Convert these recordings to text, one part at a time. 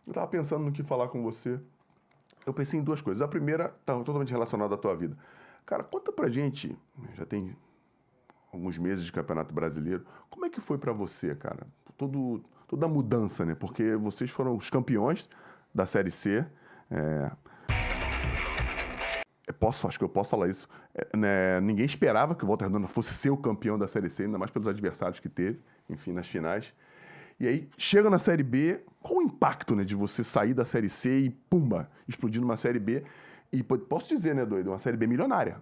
Eu estava pensando no que falar com você. Eu pensei em duas coisas. A primeira está totalmente relacionada à tua vida. Cara, conta pra gente, já tem alguns meses de Campeonato Brasileiro, como é que foi pra você, cara? Toda a mudança, né? Porque vocês foram os campeões da Série C. É, acho que eu posso falar isso. Né, ninguém esperava que o Volta Redonda fosse ser o campeão da Série C, ainda mais pelos adversários que teve, enfim, nas finais. E aí, chega na Série B, qual o impacto, né, de você sair da Série C e, pumba, explodir numa Série B? E posso dizer, né, doido, uma Série B milionária.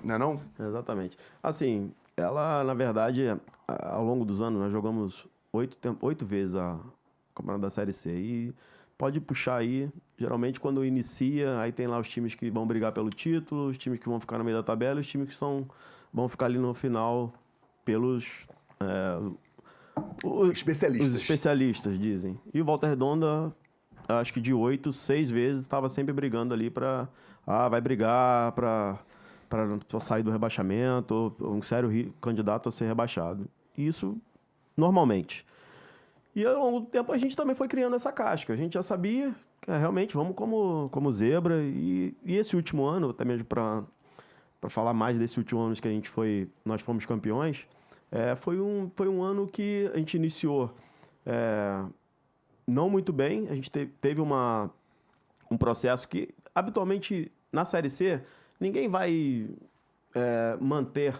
Não é não? Exatamente. Assim, ela, na verdade, ao longo dos anos, nós jogamos 8 vezes a Campeonato da Série C. E pode puxar aí, geralmente quando inicia, aí tem lá os times que vão brigar pelo título, os times que vão ficar no meio da tabela, e os times que vão ficar ali no final pelos Especialistas. os especialistas, dizem. E o Volta Redonda, acho que de 8, 6 vezes, estava sempre brigando ali vai brigar para sair do rebaixamento, um sério candidato a ser rebaixado. Isso, normalmente. E ao longo do tempo a gente também foi criando essa casca. A gente já sabia que realmente vamos como zebra. E esse último ano, até mesmo para falar mais desse último ano que nós fomos campeões, foi um ano que a gente iniciou não muito bem. A gente teve um processo que, habitualmente, na Série C, ninguém vai manter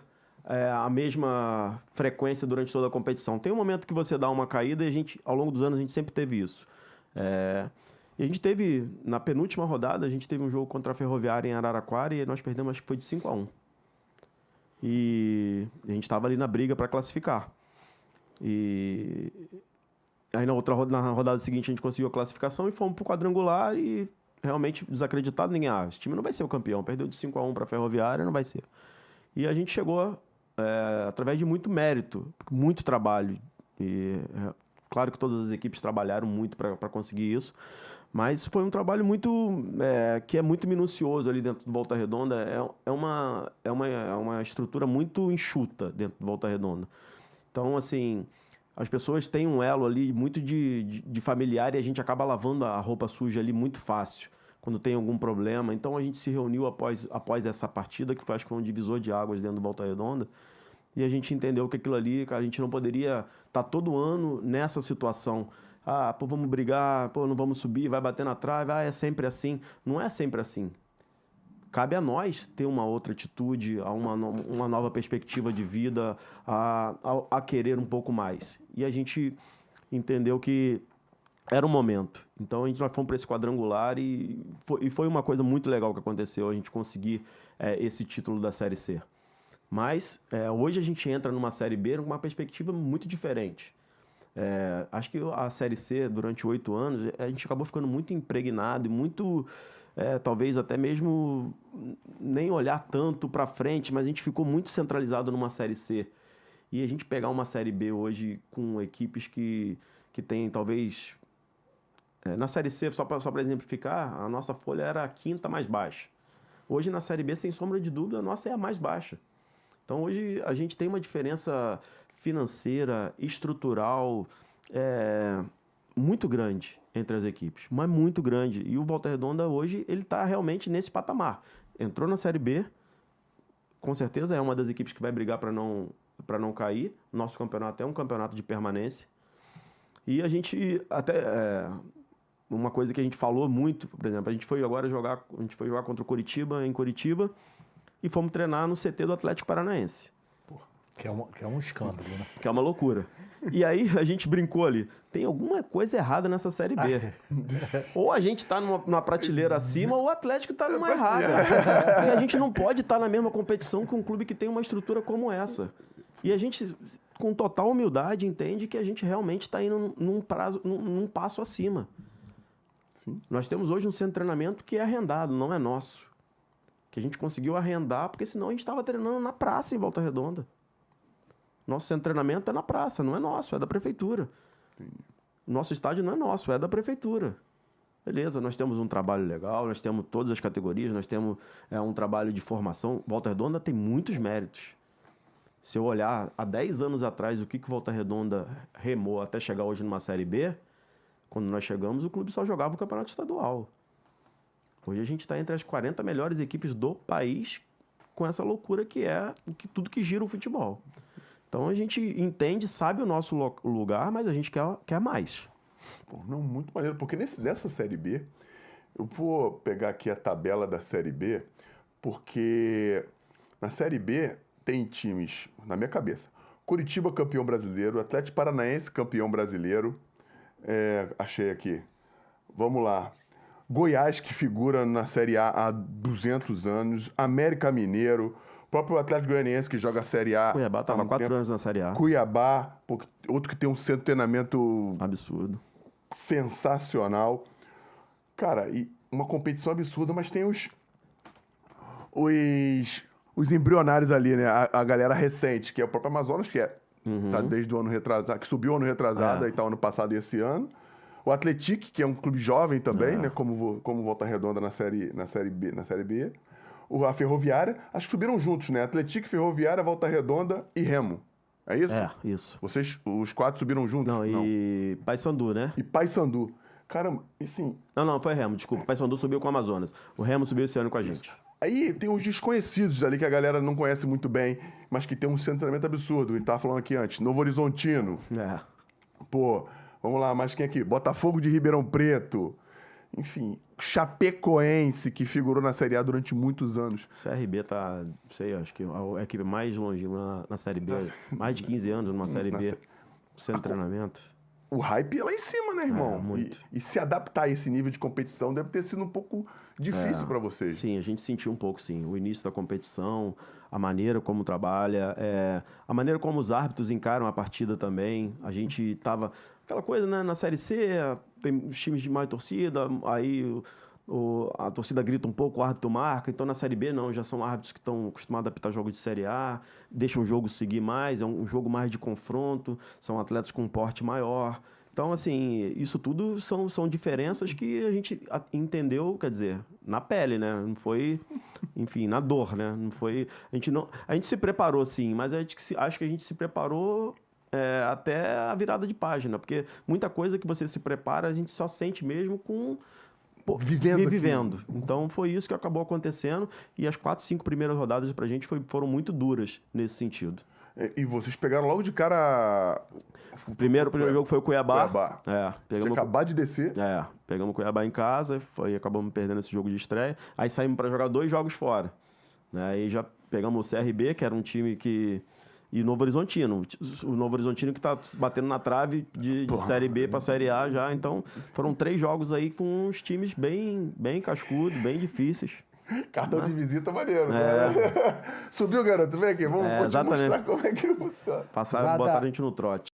a mesma frequência durante toda a competição. Tem um momento que você dá uma caída e ao longo dos anos, a gente sempre teve isso. E a gente teve, na penúltima rodada, a gente teve um jogo contra a Ferroviária em Araraquara e nós perdemos, acho que foi de 5-1. E a gente estava ali na briga para classificar. E aí na rodada seguinte a gente conseguiu a classificação e fomos pro quadrangular e realmente desacreditado, ninguém, esse time não vai ser o campeão, perdeu de 5-1 para a Ferroviária, não vai ser. E a gente chegou através de muito mérito, muito trabalho. E claro que todas as equipes trabalharam muito para conseguir isso, mas foi um trabalho que é muito minucioso ali dentro do Volta Redonda. É uma estrutura muito enxuta dentro do Volta Redonda. Então, assim, as pessoas têm um elo ali muito de familiar e a gente acaba lavando a roupa suja ali muito fácil quando tem algum problema. Então a gente se reuniu após essa partida, que acho que foi um divisor de águas dentro do Volta Redonda, e a gente entendeu que aquilo ali, cara, a gente não poderia estar todo ano nessa situação. Vamos brigar, não vamos subir, vai bater na trave, é sempre assim. Não é sempre assim. Cabe a nós ter uma outra atitude, uma nova perspectiva de vida, a querer um pouco mais. E a gente entendeu que era o momento. Então nós fomos para esse quadrangular e foi uma coisa muito legal que aconteceu, a gente conseguir esse título da Série C. Mas hoje a gente entra numa Série B com uma perspectiva muito diferente. Acho que a Série C, durante 8 anos, a gente acabou ficando muito impregnado e muito, talvez até mesmo, nem olhar tanto para frente, mas a gente ficou muito centralizado numa Série C. E a gente pegar uma Série B hoje com equipes que tem, talvez... na Série C, só para exemplificar, a nossa folha era a quinta mais baixa. Hoje, na Série B, sem sombra de dúvida, a nossa é a mais baixa. Então, hoje, a gente tem uma diferença financeira, estrutural, muito grande entre as equipes, mas muito grande. E o Volta Redonda, hoje, ele está realmente nesse patamar. Entrou na Série B, com certeza é uma das equipes que vai brigar para não cair. Nosso campeonato é um campeonato de permanência. E a gente até... uma coisa que a gente falou muito, por exemplo, a gente foi jogar contra o Coritiba, em Coritiba, e fomos treinar no CT do Atlético Paranaense. Que é um escândalo, né? Que é uma loucura. E aí a gente brincou ali, tem alguma coisa errada nessa Série B. Ou a gente tá numa prateleira acima, ou o Atlético tá numa errada. E a gente não pode estar na mesma competição que um clube que tem uma estrutura como essa. E a gente, com total humildade, entende que a gente realmente está indo num passo acima. Sim. Nós temos hoje um centro de treinamento que é arrendado, não é nosso. Que a gente conseguiu arrendar, porque senão a gente estava treinando na praça em Volta Redonda. Nosso centro de treinamento é na praça, não é nosso, é da prefeitura. Nosso estádio não é nosso, é da prefeitura. Beleza, nós temos um trabalho legal, nós temos todas as categorias, nós temos um trabalho de formação. Volta Redonda tem muitos méritos. Se eu olhar há 10 anos atrás o que Volta Redonda remou até chegar hoje numa Série B, Quando nós chegamos, o clube só jogava o campeonato estadual. Hoje a gente está entre as 40 melhores equipes do país com essa loucura que é tudo que gira o futebol. Então a gente entende, sabe o nosso lugar, mas a gente quer mais. Pô, não, muito maneiro, porque nessa Série B, eu vou pegar aqui a tabela da Série B, porque na Série B tem times, na minha cabeça, Curitiba campeão brasileiro, Atlético Paranaense campeão brasileiro, achei aqui, vamos lá, Goiás que figura na Série A há 200 anos, América Mineiro, o próprio Atlético Goianiense que joga a Série A. Cuiabá estava 4 anos na Série A. Cuiabá, outro que tem um centro de treinamento Absurdo. sensacional. Cara, e uma competição absurda, mas tem os embrionários ali, né? A galera recente, que é o próprio Amazonas, que tá desde o ano retrasado, que subiu ano retrasado, aí tá ano passado e esse ano. O Atlético, que é um clube jovem também, né? Como Volta Redonda na série B. A Ferroviária, acho que subiram juntos, né? Atlético, Ferroviária, Volta Redonda e Remo. É isso? É, isso. Vocês, os 4 subiram juntos? Não, e Paysandu, né? E Paysandu. Caramba, e sim. Não, foi Remo, desculpa. Paysandu subiu com o Amazonas. O Remo subiu esse ano com a gente. Aí tem os desconhecidos ali que a galera não conhece muito bem, mas que tem um centro de treinamento absurdo. A gente tava falando aqui antes. Novo Horizontino. É. Pô, vamos lá, mais quem aqui? Botafogo de Ribeirão Preto. Enfim, Chapecoense, que figurou na Série A durante muitos anos. CRB tá, sei, acho que a equipe mais longínqua na Série B. Mais de 15 anos numa Série B. Centro de treinamento. O hype é lá em cima, né, irmão? Muito. E se adaptar a esse nível de competição deve ter sido um pouco difícil para vocês. Sim, a gente sentiu um pouco, sim. O início da competição, a maneira como trabalha, a maneira como os árbitros encaram a partida também. A gente tava... Aquela coisa, né? Na Série C, tem os times de mais torcida, aí a torcida grita um pouco, o árbitro marca. Então, na Série B, não. Já são árbitros que estão acostumados a apitar jogos de Série A, deixam o jogo seguir mais, é um jogo mais de confronto, são atletas com um porte maior. Então, assim, isso tudo são diferenças que a gente entendeu, quer dizer, na pele, né? Não foi, enfim, na dor, né? Não foi... A gente se preparou, sim, mas acho que a gente se preparou... até a virada de página, porque muita coisa que você se prepara, a gente só sente mesmo vivendo. Então, foi isso que acabou acontecendo e as 4, 5 primeiras rodadas pra gente foram muito duras nesse sentido. E vocês pegaram logo de cara... O primeiro jogo foi o Cuiabá. Tinha acabado de descer. Pegamos o Cuiabá em casa, acabamos perdendo esse jogo de estreia. Aí saímos para jogar 2 jogos fora. Aí já pegamos o CRB, que era um time que... E o Novo Horizontino. O Novo Horizontino que tá batendo na trave de Série B para Série A já. Então, foram 3 jogos aí com uns times bem cascudos, bem difíceis. Cartão de visita maneiro, né? Subiu, garoto? Vem aqui, vou te mostrar como é que funciona. Passaram, botaram a gente no trote.